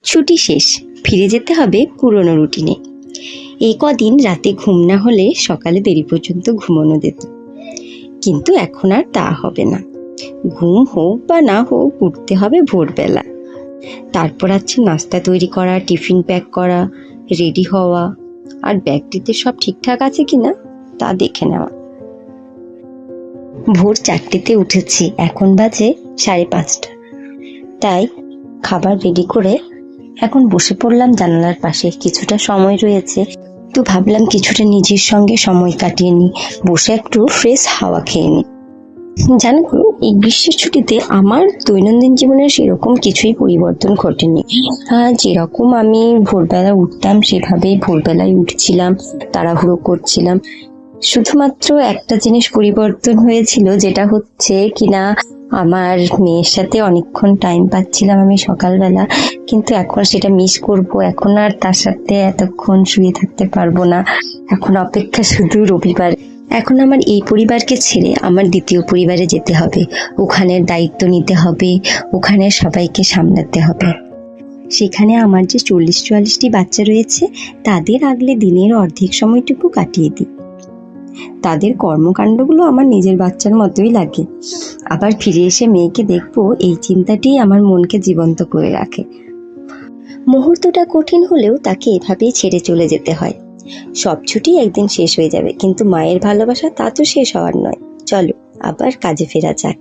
ছুটি শেষ, ফিরে যেতে হবে পুরনো রুটিনে। এই কদিন রাতে ঘুম না হলে সকালে দেরি পর্যন্ত ঘুমানো যেত, কিন্তু এখন আর তা হবে না। ঘুম হোক বা না হোক, উঠতে হবে ভোরবেলা। তারপর আছে নাস্তা তৈরি করা, টিফিন প্যাক করা, রেডি হওয়া, আর ব্যাগটিতে সব ঠিকঠাক আছে কিনা তা দেখে নেওয়া। ভোর 4টেতে উঠেছি, এখন বাজে 5:30। তাই খাবার রেডি করে এখন বসে পড়লাম জানালার পাশে। কিছুটা সময় রয়েছে, তো ভাবলাম কিছুটা নিজের সঙ্গে সময় কাটিয়ে নিই, বসে একটু ফ্রেশ হাওয়া খেয়ে নিই। জানো তো, এই গ্রীষ্মের ছুটিতে আমার দৈনন্দিন জীবনের সেরকম কিছুই পরিবর্তন ঘটেনি। যেরকম আমি ভোরবেলা উঠতাম সেভাবেই ভোরবেলায় উঠছিলাম, তাড়াহুড়ো করছিলাম। শুধুমাত্র একটা জিনিস পরিবর্তন হয়েছিল, যেটা হচ্ছে কিনা আমার মেয়ের সাথে অনেকক্ষণ টাইম পাচ্ছিলাম আমি সকালবেলা, কিন্তু এখন সেটা মিস করব। এখন আর তার সাথে এতক্ষণ শুয়ে থাকতে পারবো না। এখন অপেক্ষা শুধু রবিবার। এখন আমার এই পরিবারকে ছেড়ে আমার দ্বিতীয় পরিবারে যেতে হবে, ওখানের দায়িত্ব নিতে হবে, ওখানে সবাইকে সামলাতে হবে। সেখানে আমার যে 40-44টি বাচ্চা রয়েছে, তাদের আগলে দিনের অর্ধেক সময়টুকু কাটিয়ে দিই। তাদের কর্মকাণ্ডগুলো আমার নিজের বাচ্চার মতোই লাগে। আবার ফিরে এসে মেয়েকে দেখবো, এই চিন্তাটি আমার মনকে জীবন্ত করে রাখে। মুহূর্তটা কঠিন হলেও তাকে এভাবেই ছেড়ে চলে যেতে হয়। সব ছুটি একদিন শেষ হয়ে যাবে, কিন্তু মায়ের ভালোবাসা তা তো শেষ হওয়ার নয়। চলো আবার কাজে ফেরা যাক।